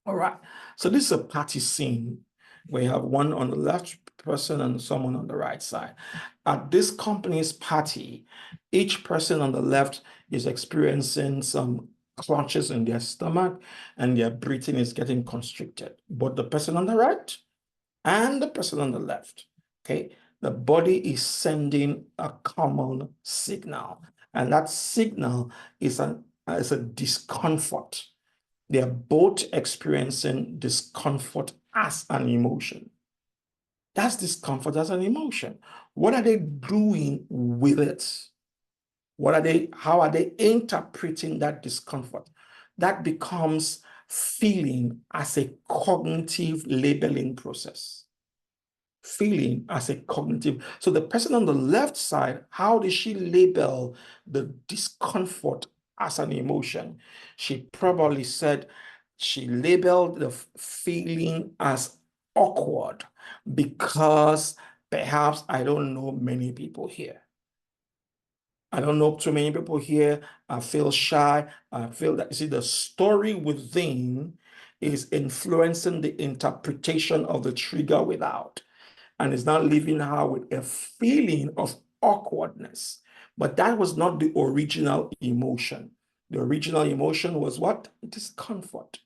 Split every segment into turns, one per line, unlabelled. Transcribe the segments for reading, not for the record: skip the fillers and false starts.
All right. So this is a party scene where you have one on the left person and someone on the right side. At this company's party, each person on the left is experiencing some clutches in their stomach and their breathing is getting constricted. But the person on the right and the person on the left, okay, the body is sending a common signal. And that signal is a discomfort. They are both experiencing discomfort as an emotion. That's discomfort as an emotion. What are they doing with it? How are they interpreting that discomfort? That becomes feeling as a cognitive labeling process. Feeling as a cognitive. So the person on the left side, how does she label the discomfort as an emotion? She probably said she labeled the feeling as awkward because perhaps I don't know many people here. I don't know too many people here. I feel shy. I feel that, you see, the story within is influencing the interpretation of the trigger without, and is now leaving her with a feeling of awkwardness. But that was not the original emotion. The original emotion was what? Discomfort.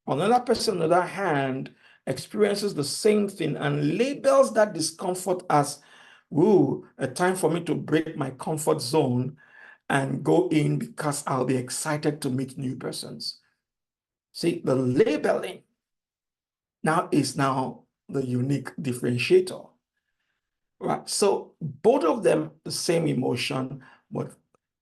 Another person, on the other hand, experiences the same thing and labels that discomfort as, ooh, a time for me to break my comfort zone and go in because I'll be excited to meet new persons. See, the labeling is now the unique differentiator. Right. So both of them, the same emotion, but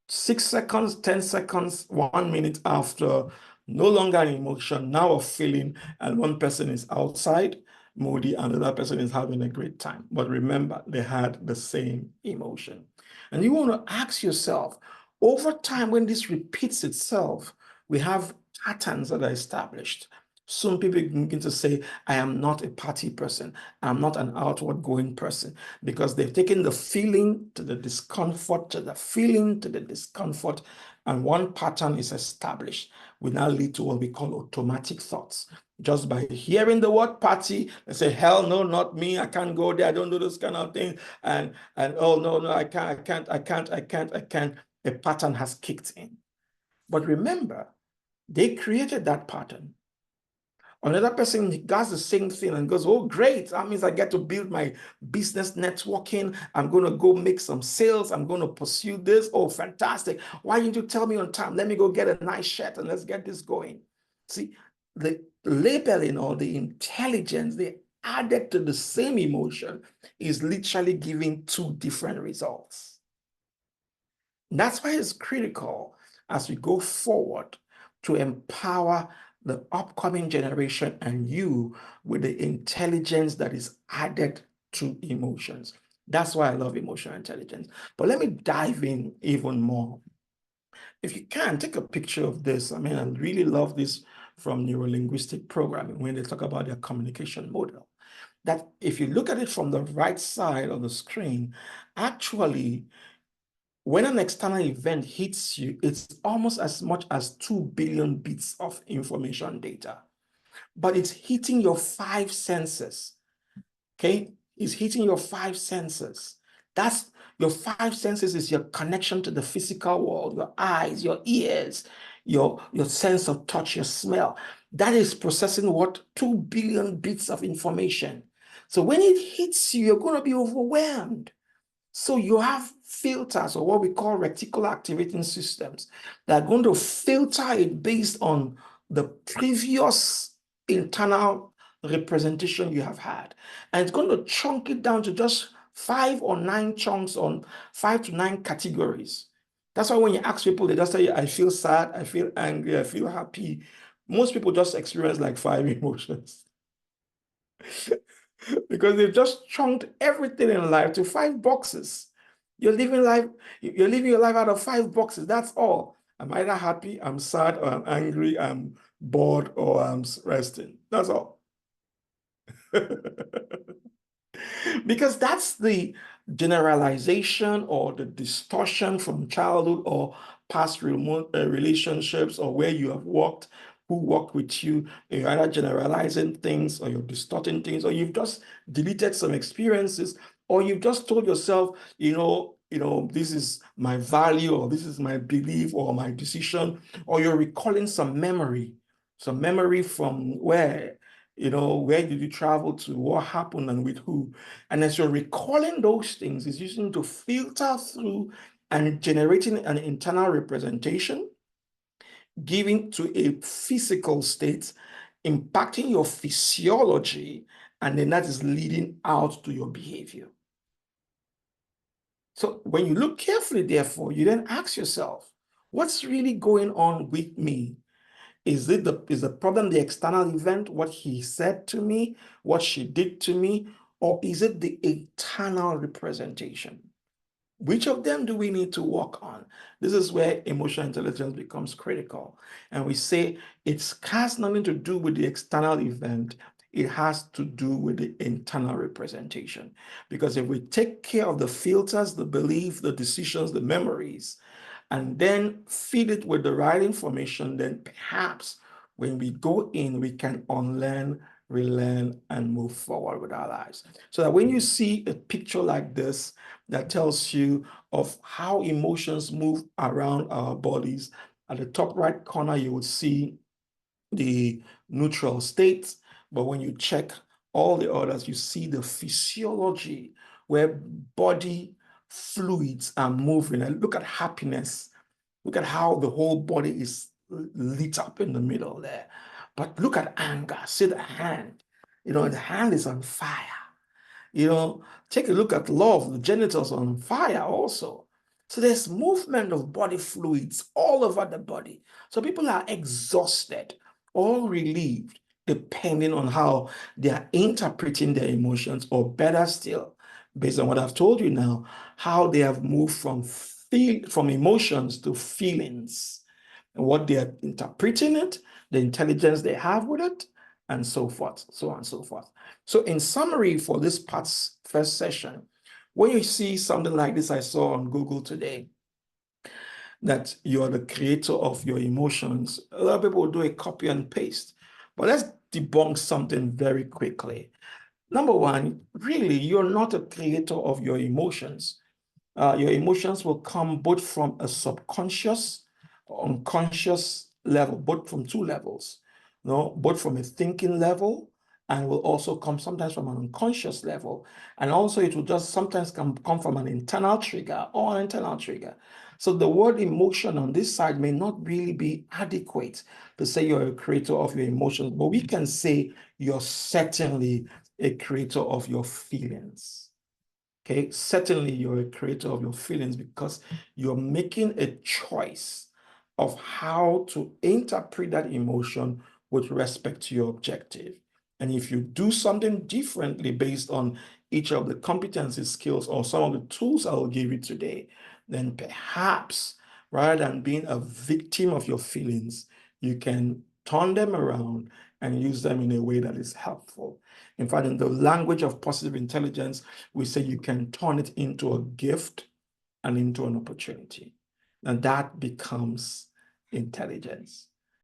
6 seconds, 10 seconds, 1 minute after, no longer an emotion, now a feeling, and one person is outside, moody, and the other person is having a great time. But remember, they had the same emotion. And you want to ask yourself, over time, when this repeats itself, we have patterns that are established. Soon people begin to say, I am not a party person. I'm not an outward going person, because they've taken the feeling to the discomfort, to the feeling to the discomfort, and one pattern is established. We now lead to what we call automatic thoughts. Just by hearing the word party, they say, hell no, not me. I can't go there. I don't do this kind of thing. And oh no, I can't. A pattern has kicked in. But remember, they created that pattern. Another person does the same thing and goes, oh, great. That means I get to build my business networking. I'm going to go make some sales. I'm going to pursue this. Oh, fantastic. Why didn't you tell me on time? Let me go get a nice shirt and let's get this going. See, the labeling or the intelligence they added to the same emotion is literally giving two different results. And that's why it's critical as we go forward to empower the upcoming generation and you with the intelligence that is added to emotions. That's why I love emotional intelligence. But let me dive in even more. If you can, take a picture of this. I mean, I really love this from neurolinguistic programming when they talk about their communication model. That if you look at it from the right side of the screen, actually, when an external event hits you, it's almost as much as 2 billion bits of information data. But it's hitting your 5 senses, okay? It's hitting your 5 senses. That's your 5 senses is your connection to the physical world, your eyes, your ears, your sense of touch, your smell. That is processing what? 2 billion bits of information. So when it hits you, you're going to be overwhelmed. So you have filters, or what we call reticular activating systems, that are going to filter it based on the previous internal representation you have had. And it's going to chunk it down to just 5 or 9 chunks on 5 to 9 categories. That's why when you ask people, they just say, I feel sad, I feel angry, I feel happy. Most people just experience like 5 emotions. Because they've just chunked everything in life to 5 boxes. You're living your life out of 5 boxes. That's all. I'm either happy, I'm sad, or I'm angry, I'm bored, or I'm resting. That's all. Because that's the generalization or the distortion from childhood or past relationships or where you have worked who work with you, you're either generalizing things or you're distorting things, or you've just deleted some experiences, or you've just told yourself, this is my value, or this is my belief, or my decision, or you're recalling some memory from where did you travel to, what happened, and with who. And as you're recalling those things, it's using to filter through and generating an internal representation, giving to a physical state, impacting your physiology, and then that is leading out to your behavior. So when you look carefully, therefore, you then ask yourself, what's really going on with me? Is the problem the external event, what he said to me, what she did to me, or is it the internal representation? Which of them do we need to work on? This is where emotional intelligence becomes critical. And we say it has nothing to do with the external event. It has to do with the internal representation. Because if we take care of the filters, the beliefs, the decisions, the memories, and then feed it with the right information, then perhaps when we go in, we can unlearn, relearn, and move forward with our lives. So that when you see a picture like this that tells you of how emotions move around our bodies, at the top right corner, you would see the neutral state. But when you check all the others, you see the physiology where body fluids are moving. And look at happiness. Look at how the whole body is lit up in the middle there. But look at anger. See the hand. The hand is on fire. Take a look at love. The genitals are on fire also. So there's movement of body fluids all over the body. So people are exhausted or relieved, depending on how they are interpreting their emotions, or better still, based on what I've told you now, how they have moved from emotions to feelings, and what they are interpreting it, the intelligence they have with it, and so forth, so on and so forth. So in summary for this part's first session, when you see something like this I saw on Google today, that you're the creator of your emotions, a lot of people do a copy and paste. But let's debunk something very quickly. Number one, really, you're not a creator of your emotions. Your emotions will come both from a subconscious, unconscious level, both from two levels, both from a thinking level, and will also come sometimes from an unconscious level. And also it will just sometimes come from an internal trigger or an internal trigger. So the word emotion on this side may not really be adequate to say you're a creator of your emotions, but we can say you're certainly a creator of your feelings. Okay, certainly you're a creator of your feelings because you're making a choice of how to interpret that emotion with respect to your objective. And if you do something differently based on each of the competency skills or some of the tools I will give you today, then perhaps rather than being a victim of your feelings, you can turn them around and use them in a way that is helpful. In fact, in the language of positive intelligence, we say you can turn it into a gift and into an opportunity. And that becomes intelligence.